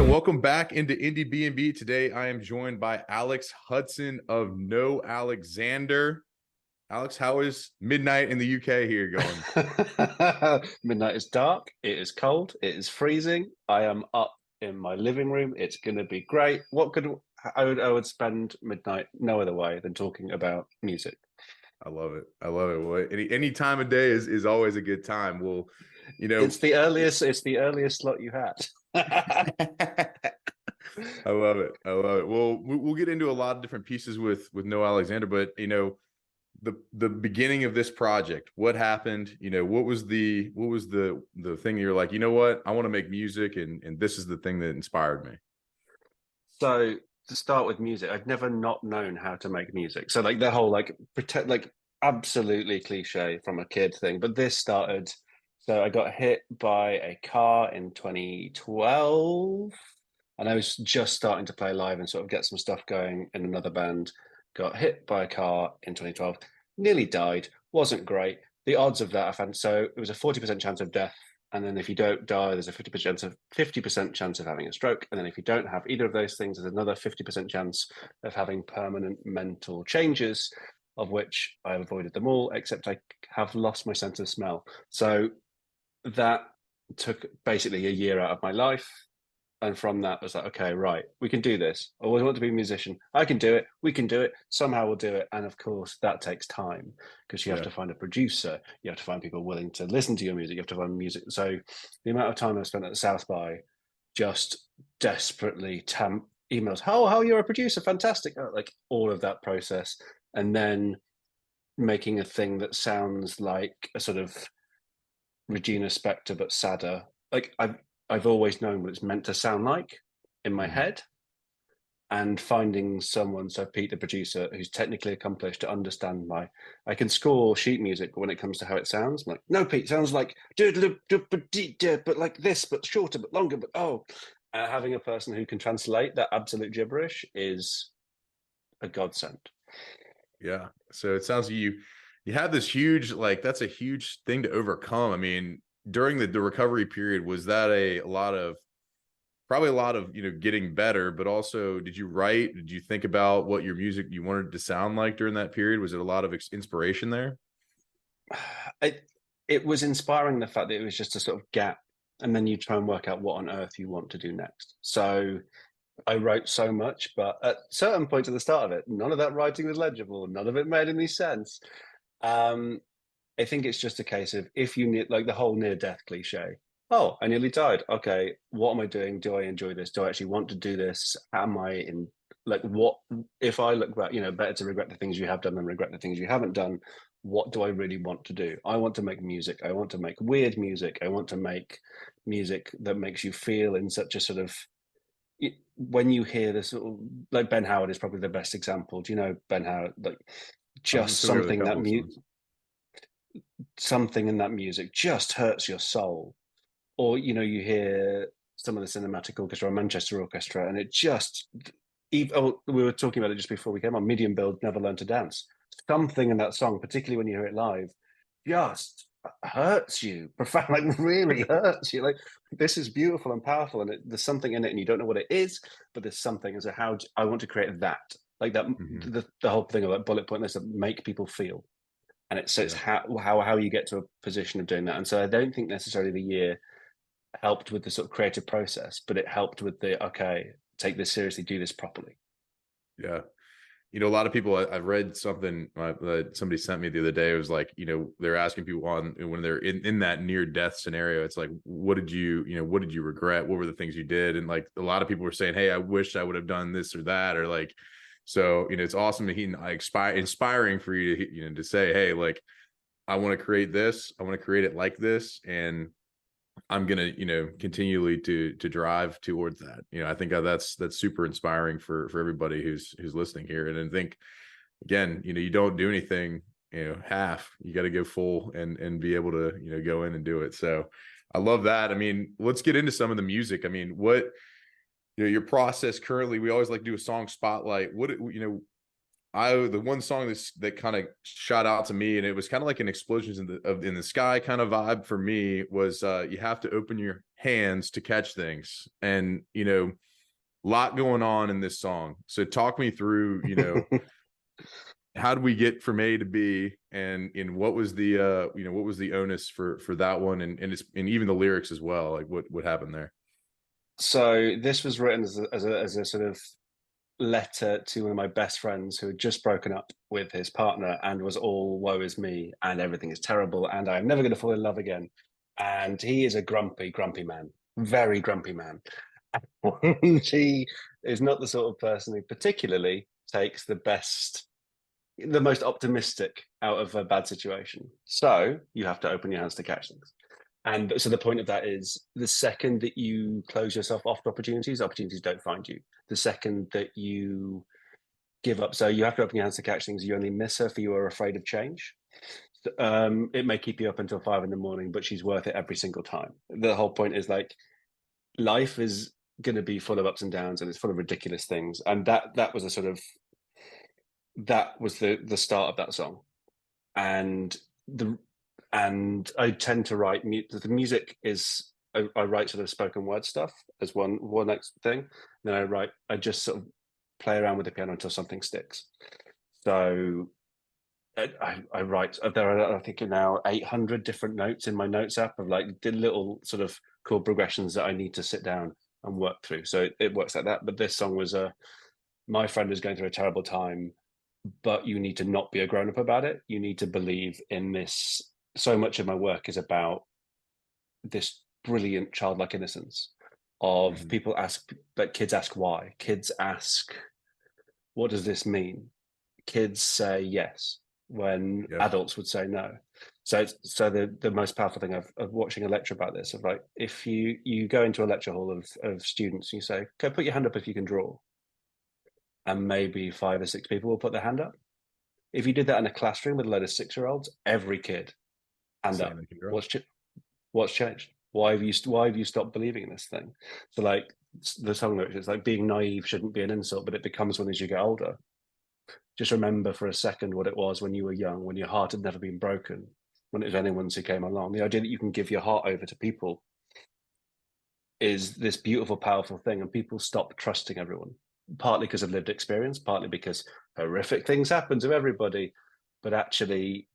All right, welcome back into Indiebnb. Today, I am joined by Alex Hudson of No Alexander. Alex, how is midnight in the UK here going? Midnight is dark, it is cold, it is freezing. I am up in my living room. It's going to be great. I would spend midnight no other way than talking about music. I love it. I love it. Well, any time of day is always a good time. Well, you know, It's the earliest slot you had. I love it. I love it. Well, we'll get into a lot of different pieces with No Alexander, but the beginning of this project, what happened? What was the thing you're like, you know what? I want to make music, and this is the thing that inspired me. So to start with music, I've never not known how to make music. So like the whole like pretend like absolutely cliche from a kid thing. But this started. So I got hit by a car in 2012, and I was just starting to play live and sort of get some stuff going in another band. Got hit by a car in 2012, nearly died. Wasn't great. The odds of that I found, so it was a 40% chance of death, and then if you don't die, there's a 50% chance of having a stroke. And then if you don't have either of those things, there's another 50% chance of having permanent mental changes, of which I've avoided them all, except I have lost my sense of smell. So that took basically a year out of my life. And from that, I was like, okay, right, we can do this. I always want to be a musician. I can do it. We can do it. Somehow we'll do it. And of course, that takes time because you have Yeah. to find a producer. You have to find people willing to listen to your music. You have to find music. So the amount of time I spent at the South by just desperately emails. How you're a producer? Fantastic. Like all of that process. And then making a thing that sounds like a sort of Regina Spektor, but sadder. Like I've always known what it's meant to sound like in my Mhm. head, and finding someone, so Pete, the producer, who's technically accomplished to understand I can score sheet music, but when it comes to how it sounds, I'm like, no, Pete, sounds like but like this, but shorter, but longer, but having a person who can translate that absolute gibberish is a godsend. Yeah. So it sounds like you have this huge, like, that's a huge thing to overcome. I mean, during the recovery period, was that a lot of probably a lot of getting better, but also did you write? Did you think about what your music you wanted to sound like during that period? Was it a lot of inspiration there? It was inspiring, the fact that it was just a sort of gap, and then you try and work out what on earth you want to do next. So I wrote so much, but at certain points at the start of it, none of that writing was legible. None of it made any sense. Um, I think it's just a case of, if you need, like the whole near death cliche. Oh, I nearly died. Okay, what am I doing? Do I enjoy this? Do I actually want to do this? Am I in, like, what if I look back? Better to regret the things you have done than regret the things you haven't done. What do I really want to do? I want to make music. I want to make weird music. I want to make music that makes you feel in such a sort of, when you hear this, like Ben Howard is probably the best example. Do you know Ben Howard? Like, I'm just familiar with a couple of songs. something in that music just hurts your soul. Or you hear some of the cinematic orchestra or Manchester Orchestra, and it just, we were talking about it just before we came on. Medium Build, Never Learn to Dance. Something in that song, particularly when you hear it live, just hurts you profound, like really hurts you. Like, this is beautiful and powerful, and there's something in it, and you don't know what it is, but there's something. As a how I want to create that, like that, Hmm. the whole thing of like bullet point list, that make people feel. And it's Yeah. how you get to a position of doing that. And so I don't think necessarily the year helped with the sort of creative process, but it helped with the, okay, take this seriously, do this properly. Yeah. A lot of people, I've read something that somebody sent me the other day. It was like, they're asking people on when they're in that near death scenario. It's like, what did you regret? What were the things you did? And like a lot of people were saying, hey, I wish I would have done this or that, or like, so, it's awesome to inspiring for you to, to say, hey, like, I want to create this. I want to create it like this. And I'm gonna, continually to drive towards that. I think that's super inspiring for everybody who's listening here. And I think again, you don't do anything, half. You got to go full and be able to, go in and do it. So I love that. I mean, let's get into some of the music. I mean, what your process currently. We always like to do a song spotlight. What the one song that kind of shot out to me, and it was kind of like an explosions in the sky kind of vibe for me, was you have to open your hands to catch things. And a lot going on in this song. So talk me through, how do we get from A to B, and what was the what was the onus for that one, and even the lyrics as well, like what happened there? So this was written as a sort of letter to one of my best friends who had just broken up with his partner and was all woe is me and everything is terrible and I'm never going to fall in love again. And he is a grumpy, grumpy man, very grumpy man. He is not the sort of person who particularly takes the most optimistic out of a bad situation. So you have to open your hands to catch things. And so the point of that is the second that you close yourself off to opportunities, opportunities don't find you. The second that you give up, so you have to open your hands to catch things. You only miss her for you are afraid of change. It may keep you up until 5 a.m, but she's worth it every single time. The whole point is like life is going to be full of ups and downs, and it's full of ridiculous things. And that was a sort of that was the start of that song. And the and I tend to write the music is I write sort of spoken word stuff as one next thing. Then I just sort of play around with the piano until something sticks. So I write there are I think now 800 different notes in my notes app of like the little sort of chord progressions that I need to sit down and work through. So it works like that. But this song was my friend is going through a terrible time, but you need to not be a grown up about it. You need to believe in this. So much of my work is about this brilliant childlike innocence of Mm-hmm. people ask, like kids ask why. Kids ask, what does this mean? Kids say yes when Yeah. adults would say no. So the most powerful thing of watching a lecture about this, of like, if you go into a lecture hall of students and you say, okay, put your hand up if you can draw, and maybe 5 or 6 people will put their hand up. If you did that in a classroom with a load of 6-year-olds, every kid hand Saying up. they can draw. What's changed? Why have you stopped believing in this thing? So like the song lyrics, it's like being naive shouldn't be an insult, but it becomes one as you get older. Just remember for a second what it was when you were young, when your heart had never been broken, when it was anyone's who came along. The idea that you can give your heart over to people is this beautiful, powerful thing, and people stop trusting everyone, partly because of lived experience, partly because horrific things happen to everybody. But actually,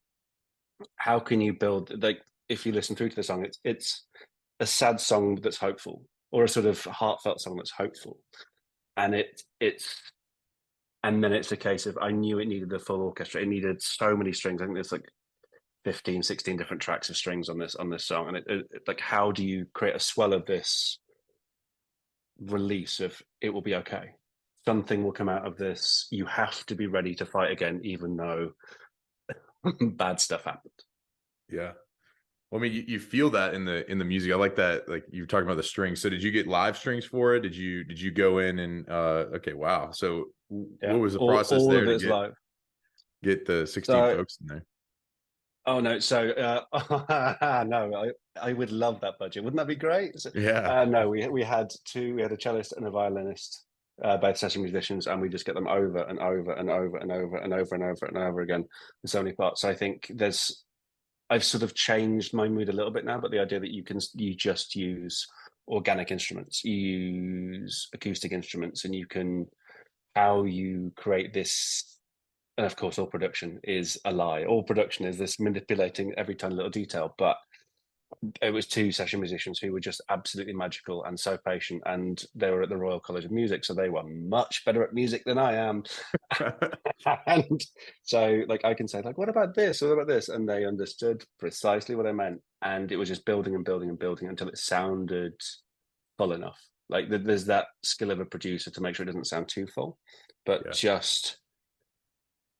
how can you build like if you listen through to the song, it's a sad song that's hopeful, or a sort of heartfelt song that's hopeful, and and then it's a case of I knew it needed the full orchestra. It needed so many strings. I think there's like 15, 16 different tracks of strings on this song, and like how do you create a swell of this release of it will be okay. Something will come out of this. You have to be ready to fight again, even though bad stuff happened. Yeah. Well, I mean, you feel that in the music. I like that. Like you were talking about the strings. So did you get live strings for it? Did you go in and okay, wow. So Yeah, what was the process all there of to it's live. get the 16 So folks in there? oh no, so no, I would love that budget. Wouldn't that be great? So, Yeah. no, we had a cellist and a violinist, both session musicians, and we just get them over and over and over and over and over and over and over again in so many parts. So I think I've sort of changed my mood a little bit now, but the idea that you just use organic instruments, you use acoustic instruments, and you can how you create this. And of course, all production is a lie. All production is this manipulating every tiny little detail. But it was 2 session musicians who were just absolutely magical and so patient. And they were at the Royal College of Music, so they were much better at music than I am. And so, like, I can say, like, what about this? What about this? And they understood precisely what I meant. And it was just building and building and building until it sounded full enough. Like, there's that skill of a producer to make sure it doesn't sound too full, but Yeah. just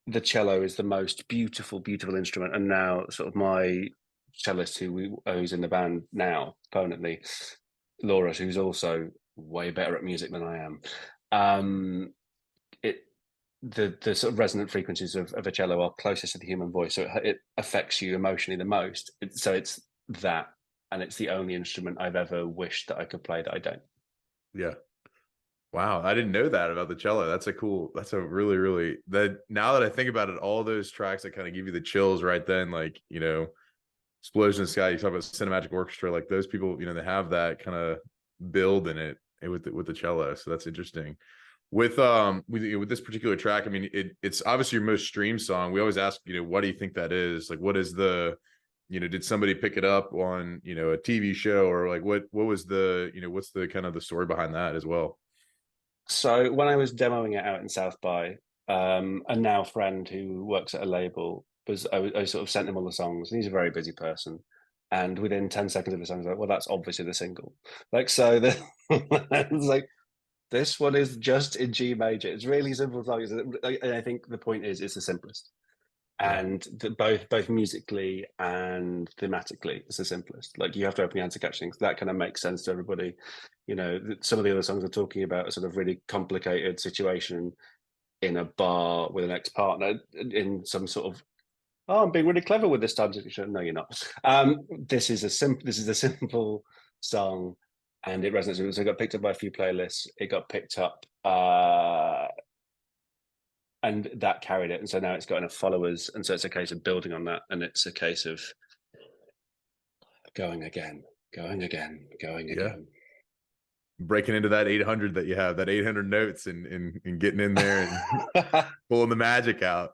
the cello is the most beautiful, beautiful instrument. And now, sort of my cellist who's in the band now permanently, Laura, who's also way better at music than I am. It the sort of resonant frequencies of a cello are closest to the human voice, so it affects you emotionally the most. So it's that, and it's the only instrument I've ever wished that I could play that I don't. Yeah. Wow, I didn't know that about the cello. That's a really, really that now that I think about it, all those tracks that kind of give you the chills right then, like, Explosion of the Sky, you talk about cinematic orchestra, like those people, they have that kind of build in it with the cello. So that's interesting. With this particular track, I mean, it's obviously your most streamed song. We always ask, what do you think that is? Like, what is the, did somebody pick it up on, a TV show, or like what was the, what's the kind of the story behind that as well? So when I was demoing it out in South by, a now friend who works at a label I sort of sent him all the songs, and he's a very busy person. And within 10 seconds of the song, I was like, well, that's obviously the single. Like, so the it's like, this one is just in G major. It's really simple songs. And I think the point is it's the simplest. Yeah. And both musically and thematically, it's the simplest. Like, you have to open your hands to catch things. That kind of makes sense to everybody. Some of the other songs are talking about a sort of really complicated situation in a bar with an ex-partner in some sort of, oh, I'm being really clever with this time. No, you're not. This is a simple song, and it resonates with it. So it got picked up by a few playlists. It got picked up, and that carried it. And so now it's got enough followers, and so it's a case of building on that, and it's a case of going again, going again, going Yeah. again. Breaking into that 800 that you have, that 800 notes, and getting in there and pulling the magic out.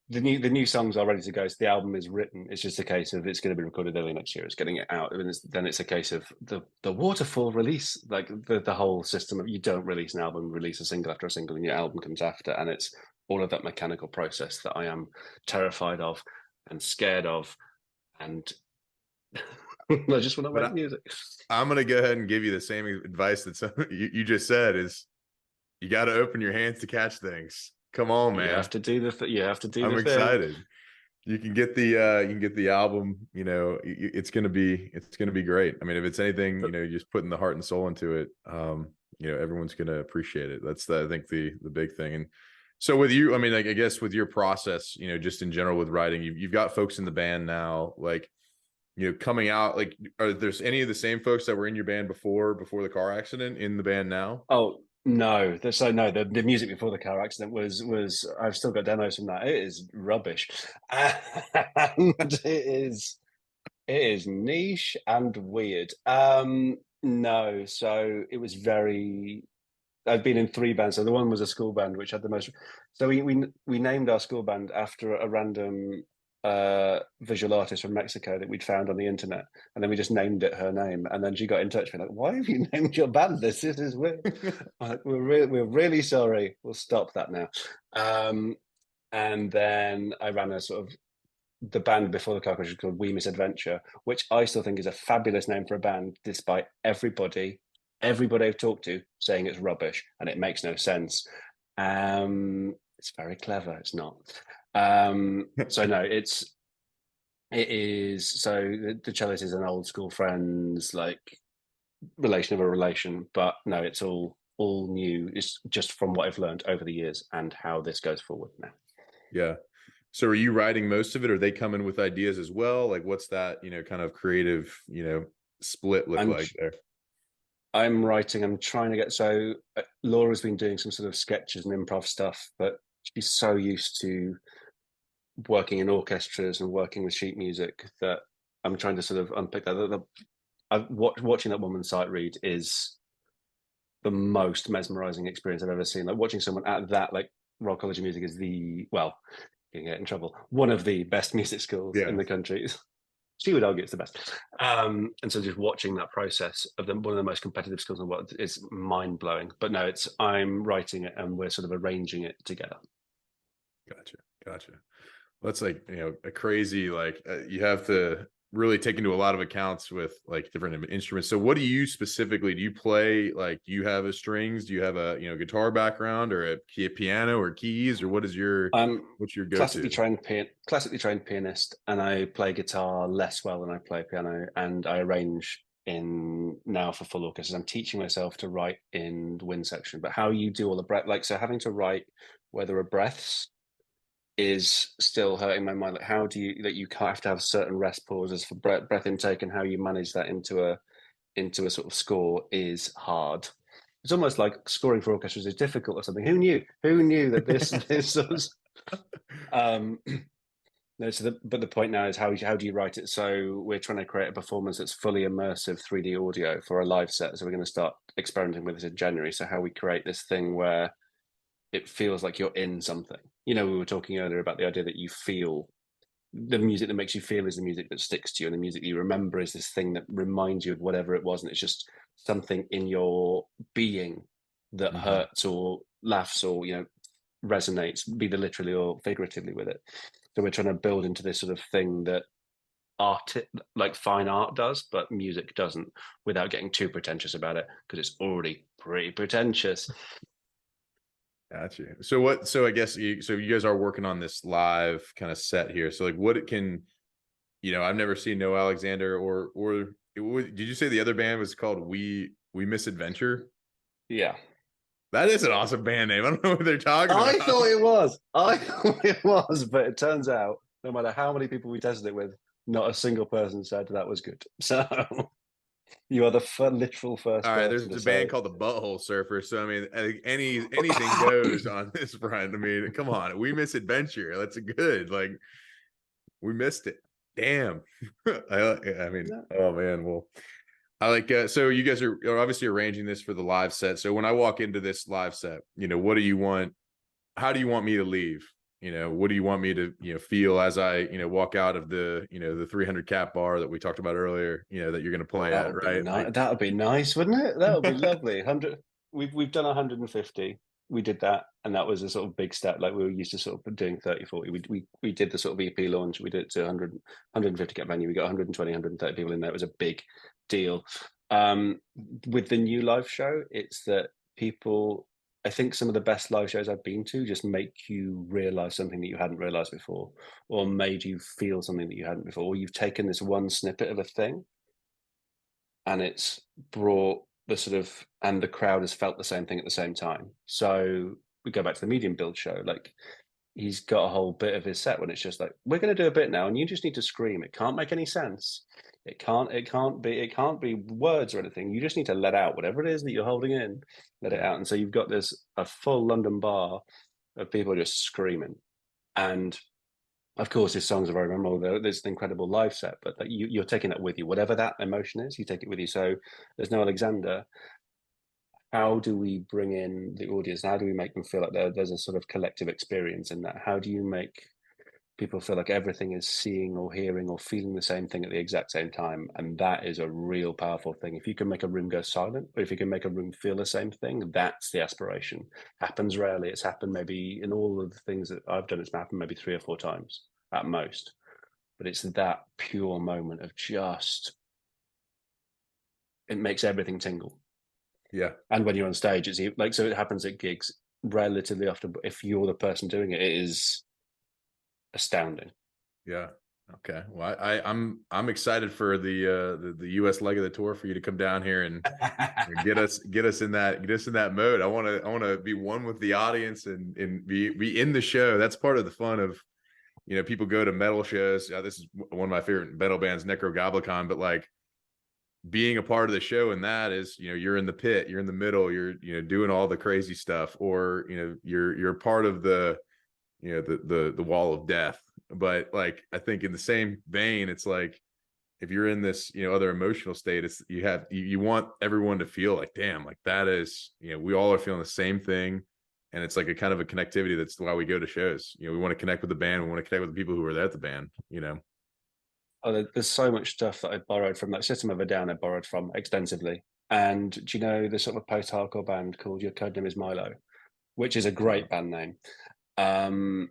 The new songs are ready to go. So the album is written. It's just a case of it's going to be recorded early next year. It's getting it out, and then it's a case of the waterfall release, like the whole system of, you don't release an album, release a single after a single, and your album comes after, and it's all of that mechanical process that I am terrified of and scared of, and I just want to But make music. I'm gonna go ahead and give you the same advice that you just said is you got to open your hands to catch things. Come on, You man. have to do you have to do I'm the thing. excited. You can get the album, it's gonna be great. I mean, if it's anything, But just putting the heart and soul into it, everyone's gonna appreciate it. That's I think the big thing. And so with you, I mean, like, I guess with your process, just in general with writing, you've got folks in the band now, like, coming out, like, are there's any of the same folks that were in your band before the car accident in the band now? Oh no, the music before the car accident was I've still got demos from that. It is rubbish, and it is niche and weird. No, so it was very. I've been in three bands. So the one was a school band, which had the most. So we named our school band after a random visual artist from Mexico that we'd found on the internet, and then we just named it her name. And then she got in touch with me like, "Why have you named your band this? This is weird. Like, we're really sorry. We'll stop that now." And then I ran a sort of the band before the car crash was called We Misadventure, which I still think is a fabulous name for a band, despite everybody I've talked to saying it's rubbish and it makes no sense. It's very clever. It's not. So no, it is. So the cellist is an old school friends, like relation of a relation, but no, it's all new. It's just from what I've learned over the years and how this goes forward now. Yeah. So are you writing most of it? Or are they coming with ideas as well? Like, what's that, kind of creative, split look I'm like there? I'm writing. I'm trying to get so Laura's been doing some sort of sketches and improv stuff, but she's so used to working in orchestras and working with sheet music that I'm trying to sort of unpick that. Watching that woman sight read is the most mesmerizing experience I've ever seen. Like, watching someone at that, like, Royal College of Music is you can get in trouble, one of the best music schools in Yeah. the country. She would argue it's the best. And so just watching that process of one of the most competitive schools in the world is mind blowing. But no, I'm writing it and we're sort of arranging it together. Gotcha. Well, that's like, a crazy, like, you have to really take into a lot of accounts with like different instruments. So what do you specifically, do you play, like, do you have a strings? Do you have a, guitar background, or a piano or keys, or I'm what's your classically go-to? trained pianist, and I play guitar less well than I play piano, and I arrange in now for full orchestras. I'm teaching myself to write in the wind section, but how you do all the breath, like, so having to write where there are breaths is still hurting my mind. Like, how do you, that you have to have certain rest pauses for breath intake, and how you manage that into a sort of score is hard. it's almost like scoring for orchestras is difficult or something. Who knew that this was um no, but the point now is how do you write it? So we're trying to create a performance that's fully immersive 3D audio for a live set. So we're going to start experimenting with this in January. So how we create this thing where it feels like you're in something. You know, we were talking earlier about the idea that you feel the music that makes you feel is the music that sticks to you, and the music you remember is this thing that reminds you of whatever it was, and it's just something in your being that Hmm. hurts or laughs or resonates, be the literally or figuratively with it. So we're trying to build into this sort of thing that art, like fine art, does, but music doesn't, without getting too pretentious about it because it's already pretty pretentious. Gotcha. So what? So I guess you guys are working on this live kind of set here. So like, what it can, I've never seen No Alexander did you say the other band was called We Misadventure? Yeah. That is an awesome band name. I don't know what they're talking I about. thought it was. I thought it was, but it turns out no matter how many people we tested it with, not a single person said that was good. So you are the literal first All right, person there's to a say band it. called the Butthole Surfer. So I mean, anything goes on this front. I mean, come on, We Misadventure. That's a good. Like, we missed it. Damn. I mean, Yeah. oh man. Well, I like. So you guys are obviously arranging this for the live set. So when I walk into this live set, what do you want? How do you want me to leave? What do you want me to feel as I walk out of the 300 cap bar that we talked about earlier? That you're going to Oh, play that at, would be right? nice. That would be nice, wouldn't it? That would be lovely. 100. We've done 150. We did that, and that was a sort of big step. Like we were used to sort of doing 30, 40. We did the sort of EP launch. We did it to 100, 150 cap venue. We got 120, 130 people in there. It was a big deal. With the new live show, it's that people. I think some of the best live shows I've been to just make you realize something that you hadn't realized before, or made you feel something that you hadn't before, or you've taken this one snippet of a thing and it's brought the sort of and the crowd has felt the same thing at the same time. So we go back to the medium build show. Like he's got a whole bit of his set when it's just like, we're going to do a bit now, and you just need to scream. It can't make any sense. It can't be words or anything. You just need to let out whatever it is that you're holding in, let it Yeah. out. And so you've got this a full London bar of people just screaming. And of course, his songs are very memorable. There's an incredible live set, but you're taking that with you. Whatever that emotion is, you take it with you. So there's no Alexander. How do we bring in the audience? How do we make them feel like there's a sort of collective experience in that? How do you make people feel like everything is seeing or hearing or feeling the same thing at the exact same time? And that is a real powerful thing. If you can make a room go silent, or if you can make a room feel the same thing, that's the aspiration. Happens rarely. It's happened maybe in all of the things that I've done, it's happened maybe 3 or 4 times at most, but it's that pure moment of just it makes everything tingle. Yeah. And when you're on stage, it's like so it happens at gigs relatively often. But if you're the person doing it, it is astounding. Yeah. Okay. Well, I'm excited for the US leg of the tour for you to come down here and get us in that mode. I want to be one with the audience and be in the show. That's part of the fun of people go to metal shows. This is one of my favorite metal bands, Necrogoblicon, but like being a part of the show and that is you're in the pit, you're in the middle, you're doing all the crazy stuff, or you're part of the wall of death. But like I think in the same vein, it's like if you're in this other emotional state, it's you want everyone to feel like, damn, like that is we all are feeling the same thing. And it's like a kind of a connectivity. That's why we go to shows. We want to connect with the band, we want to connect with the people who are there at the band. Oh, there's so much stuff that I borrowed from that System of a Down. I borrowed from extensively. And do you know the sort of post-hardcore band called Your Codename Is Milo, which is a great band name. Um,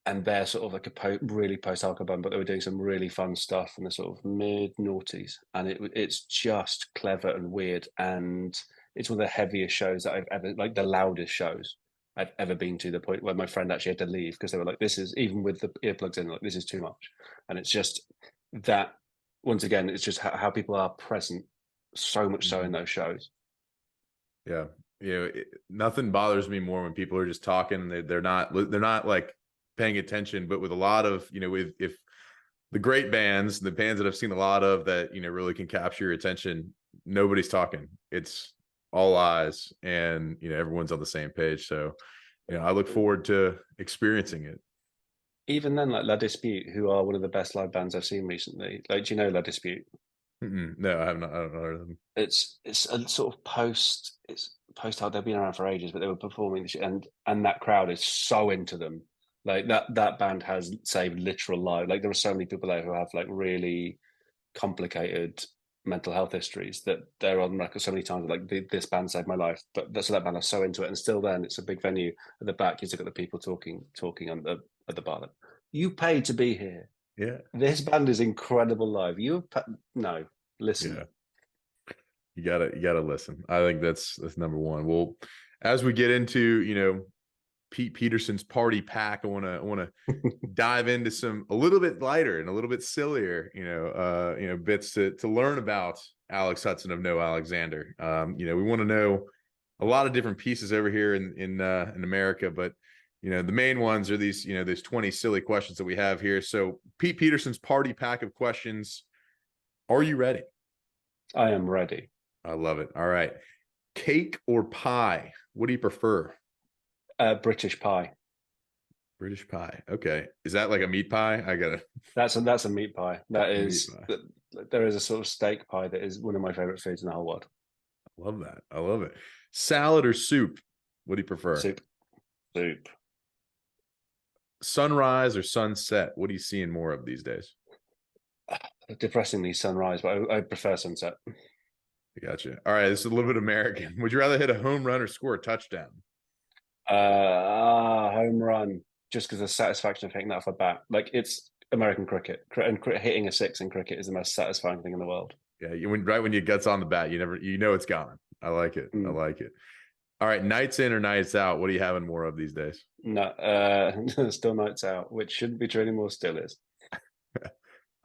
and they're sort of like a really post-hardcore band, but they were doing some really fun stuff in the sort of mid-noughties, and it's just clever and weird, and it's one of the heaviest shows that I've ever, like the loudest shows I've ever been to. The point where my friend actually had to leave because they were like, "This is even with the earplugs in, like this is too much," and it's just that. Once again, it's just how people are present, so much so in Mhm. those shows. Yeah. Nothing bothers me more when people are just talking and they're not like paying attention. But with a lot of with if the great bands, the bands that I've seen a lot of that really can capture your attention, nobody's talking. It's all eyes, and everyone's on the same page. So I look forward to experiencing it. Even then, like La Dispute, who are one of the best live bands I've seen recently. Like, do you know La Dispute? No, I have not. I don't know them. It's a sort of post hard. They've been around for ages, but they were performing this, and that crowd is so into them. Like that band has saved literal lives. Like there are so many people there who have like really complicated mental health histories that they're on record so many times. Like this band saved my life, but that's that band are so into it, and still then it's a big venue at the back. You look at the people talking on the at the bar. Like, you paid to be here. Yeah, This band is incredible live. No, listen. yeah. You gotta listen. I think that's number 1. Well, as we get into Pete Peterson's party pack, I want to dive into a little bit lighter and a little bit sillier bits to learn about Alex Hudson of No Alexander. We want to know a lot of different pieces over here in America, but the main ones are these there's 20 silly questions that we have here. So Pete Peterson's party pack of questions. Are you ready? I am ready. I love it. All right. Cake or pie? What do you prefer? British pie. British pie. Okay. Is that like a meat pie? I gotta. That's a meat pie. That is. Pie. There is a sort of steak pie that is one of my favorite foods in the whole world. I love that. I love it. Salad or soup? What do you prefer? Soup. Soup. Sunrise or sunset? What are you seeing more of these days? Depressingly sunrise, but I prefer sunset. I gotcha. All right. This is a little bit American. Would you rather hit a home run or score a touchdown? Home run. Just because the satisfaction of hitting that off a bat. Like it's American cricket, and hitting a six in cricket is the most satisfying thing in the world. Yeah. Right when you gets on the bat, it's gone. I like it. I like it. All right. Nights in or nights out? What are you having more of these days? No, still nights out, which shouldn't be true anymore. Still is.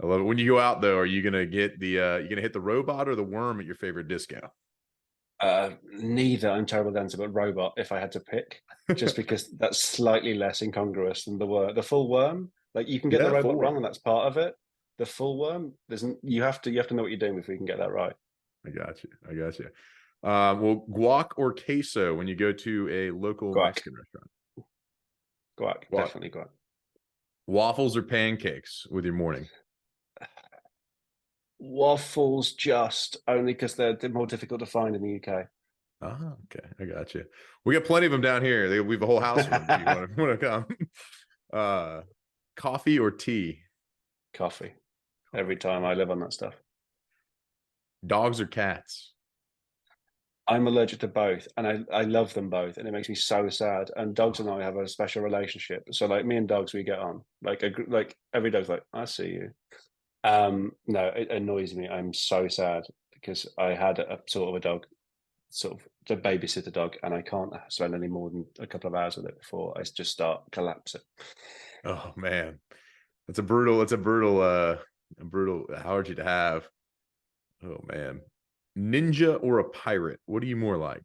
I love it. When you go out though, are you gonna get you gonna hit the robot or the worm at your favorite disco? Neither. I'm terrible at answer, but robot if I had to pick, just because that's slightly less incongruous than the full worm. Like you can get the robot wrong, and that's part of it. The full worm, you have to know what you're doing before you can get that right. I got you. Well, guac or queso when you go to a local Mexican restaurant? Guac, definitely guac. Waffles or pancakes with your morning? Waffles, just only because they're more difficult to find in the UK. Oh, okay. I got you. We got plenty of them down here. We have a whole house of them if you want to come. Coffee or tea? Coffee. Every time. I live on that stuff. Dogs or cats? I'm allergic to both, and I love them both, and it makes me so sad. And dogs and I have a special relationship. So like me and dogs, we get on. Like every dog's like, I see you. No, it annoys me. I'm so sad because I had a sort of a dog, sort of the babysitter dog, and I can't spend any more than a couple of hours with it before I just start collapsing. Oh man, that's a brutal allergy to have. Oh man, ninja or a pirate? What are you more like?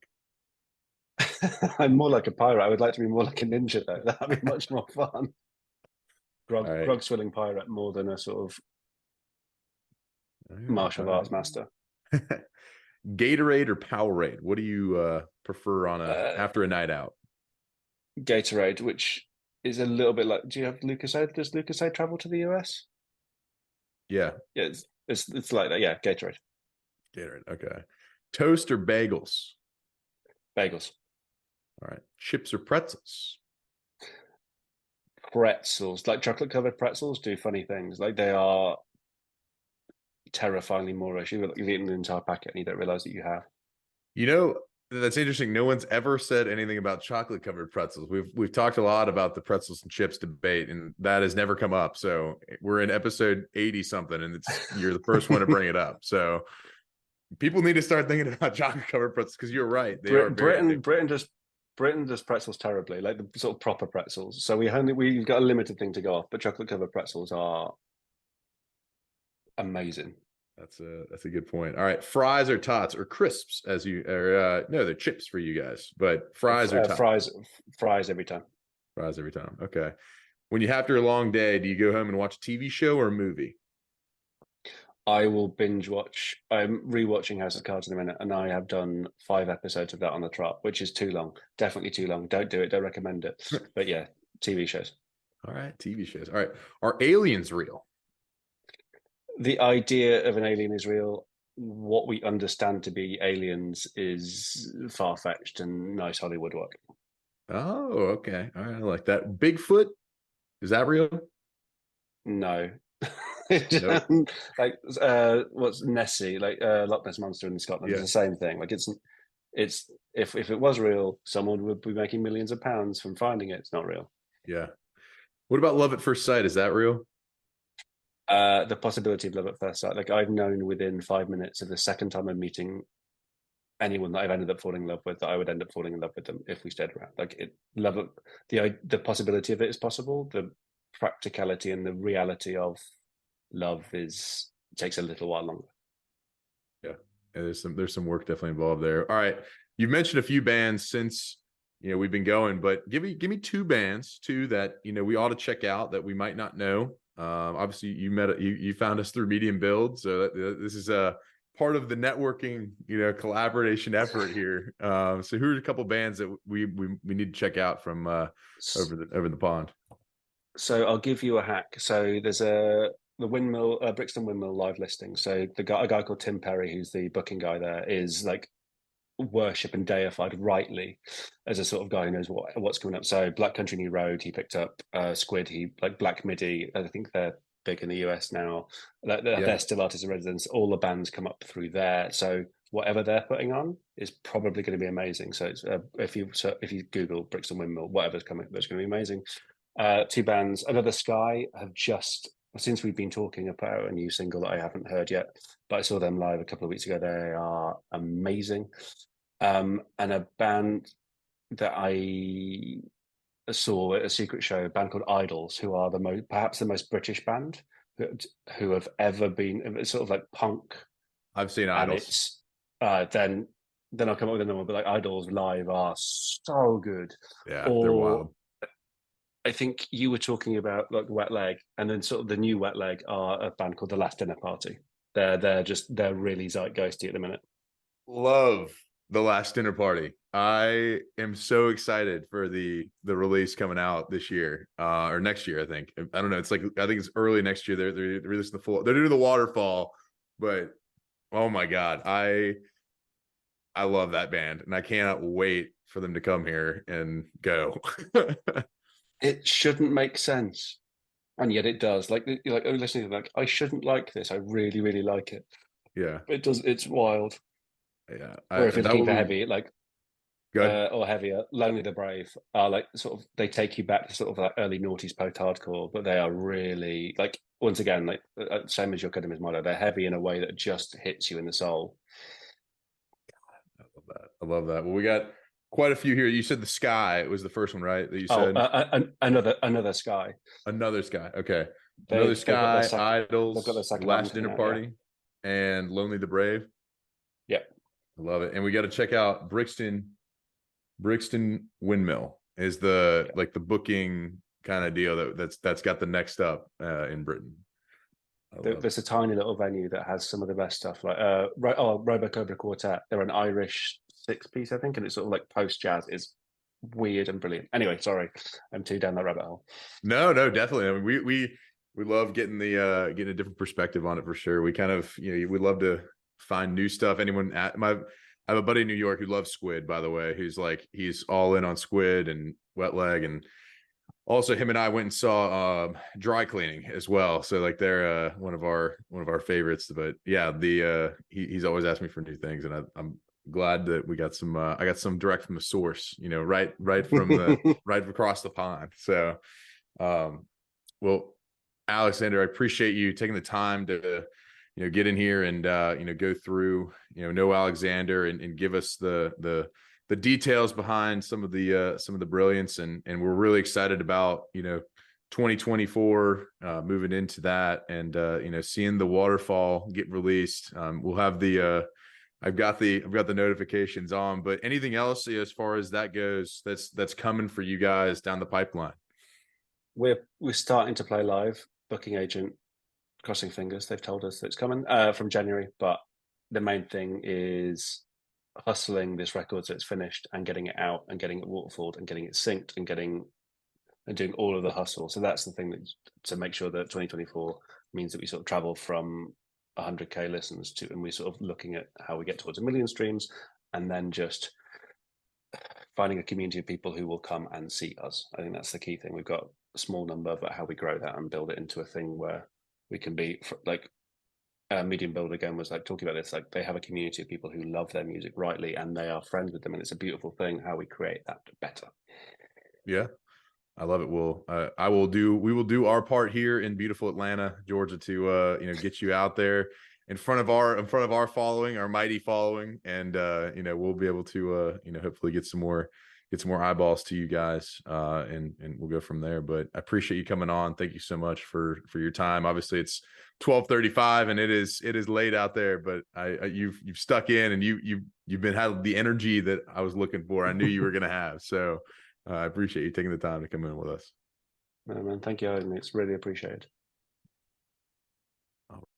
I'm more like a pirate. I would like to be more like a ninja though. That'd be much more fun. Grog swilling pirate more than a sort of martial arts master. Gatorade or Powerade? What do you prefer on after a night out? Gatorade, which is a little bit like. Do you have Lucasade? Does Lucasade travel to the US? Yeah. Yeah, it's like that. Yeah, Gatorade. Gatorade. Okay. Toast or bagels? Bagels. All right. Chips or pretzels? Pretzels, like chocolate covered pretzels, do funny things. Like they are terrifyingly Moorish. You've eaten an entire packet and you don't realize that you have. That's interesting. No one's ever said anything about chocolate covered pretzels. We've talked a lot about the pretzels and chips debate, and that has never come up. So we're in episode 80 something, and you're the first one to bring it up. So people need to start thinking about chocolate covered pretzels because you're right. Britain does pretzels terribly, like the sort of proper pretzels. So we've got a limited thing to go off, but chocolate covered pretzels are amazing. That's a good point. All right, fries or tots or crisps no, they're chips for you guys, but fries or tots? Fries every time. Fries every time. Okay. When you after a long day, do you go home and watch a TV show or a movie? I will binge watch. I'm rewatching House of Cards in a minute, and I have done 5 episodes of that on the trot, which is too long. Definitely too long. Don't do it. Don't recommend it. But yeah, TV shows. All right, TV shows. All right, are aliens real? The idea of an alien is real. What we understand to be aliens is far fetched and nice Hollywood work. Oh, okay. All right, I like that. Bigfoot, is that real? No. Nope. Like what's Nessie, like Loch Ness Monster in Scotland is Yeah, the same thing. Like it's if it was real, someone would be making millions of pounds from finding it. It's not real. yeah. What about love at first sight? Is that real? The possibility of love at first sight. Like I've known within 5 minutes of the second time I'm meeting anyone that I've ended up falling in love with, that I would end up falling in love with them if we stayed around. Like it, love, the possibility of it is possible. The practicality and the reality of love is takes a little while longer. Yeah. Yeah, there's some work definitely involved there. All right. You've mentioned a few bands since we've been going, but give me two bands too that we ought to check out that we might not know. Obviously you found us through Medium Build, so this is a part of the networking collaboration effort here. So who are a couple bands that we need to check out from over the pond? So I'll give you a hack. So there's the windmill, Brixton Windmill live listing. So a guy called Tim Perry, who's the booking guy there, is like worship and deified rightly as a sort of guy who knows what's coming up. So Black Country New Road, he picked up Squid, he like Black Midi. I think they're big in the US now. Yeah. They're still artists in residence. All the bands come up through there. So whatever they're putting on is probably going to be amazing. So it's, if you Google Brixton Windmill, whatever's coming, that's going to be amazing. Two bands, Another Sky, have just since we've been talking about a new single that I haven't heard yet, but I saw them live a couple of weeks ago. They are amazing. And a band that I saw at a secret show, a band called Idols, who are perhaps the most British band who have ever been. It's sort of like punk, I've seen and Idols. it's then I'll come up with another one, but like Idols live are so good. Yeah, they're Or wild. I think you were talking about like Wet Leg, and then sort of the new Wet Leg are a band called The Last Dinner Party. They're really zeitgeisty at the minute. Love the Last Dinner Party. I am so excited for the release coming out this year or next year. I think I don't know. It's like I think it's early next year. They're releasing the full. They're doing the Waterfall, but oh my god, I love that band, and I cannot wait for them to come here and go. It shouldn't make sense, and yet it does. Like listening to like I shouldn't like this. I really really like it. Yeah, It does. It's wild. yeah. Or if you're That looking would for be heavy, like good. or heavier, Lonely the Brave are like sort of they take you back to sort of like early noughties post hardcore, but they are really like once again like same as your Cuddim is Milo. They're heavy in a way that just hits you in the soul. I love that. I love that. Well, we got quite a few here. You said the Sky was the first one, right? That you Oh, said another Sky. another Sky. Okay, Another They've got their Sky, second. They've got their Idols, The second album Last coming Dinner out. Yeah, Party, and Lonely the Brave. yeah. I love it. And we got to check out Brixton Windmill is the Yeah. like the booking kind of deal that's got the next up in Britain. I love it. There's a tiny little venue that has some of the best stuff, like Robo Cobra Quartet. They're an Irish six-piece, I think, and it's sort of like post-jazz. It's weird and brilliant. Anyway, sorry, I'm too down that rabbit hole. No, definitely. I mean, we love getting getting a different perspective on it for sure. We kind of we love to find new stuff. I have a buddy in New York who loves Squid, by the way, who's like he's all in on Squid and Wet Leg, and also him and I went and saw Dry Cleaning as well. So like they're one of our favorites. But yeah, he's always asked me for new things, and I'm glad that we got some I got some direct from the source, right from the right across the pond. So well, Alexander, I appreciate you taking the time to get in here and go through know Alexander and give us the details behind some of the brilliance, and we're really excited about 2024 moving into that, and seeing the Waterfall get released. We'll have the I've got the notifications on, but anything else as far as that goes that's coming for you guys down the pipeline? We're starting to play live. Booking agent crossing fingers. They've told us that it's coming from January, but the main thing is hustling this record so it's finished and getting it out and getting it waterfalled and getting it synced and getting and doing all of the hustle. So that's the thing that to make sure that 2024 means that we sort of travel from 100k listens to, and we're sort of looking at how we get towards 1 million streams, and then just finding a community of people who will come and see us. I think that's the key thing. We've got a small number, but how we grow that and build it into a thing where we can be like Medium Builder again was like talking about this, like they have a community of people who love their music rightly and they are friends with them, and it's a beautiful thing how we create that better. Yeah, I love it. We will do our part here in beautiful Atlanta, Georgia, to get you out there in front of our following, our mighty following, and we'll be able to hopefully get some more eyeballs to you guys, and we'll go from there. But I appreciate you coming on. Thank you so much for your time. Obviously it's 12:35 and it is late out there, but you've stuck in, and you've been had the energy that I was looking for. I knew you were going to have. So I appreciate you taking the time to come in with us. No, man, thank you, Owen. It's really appreciated.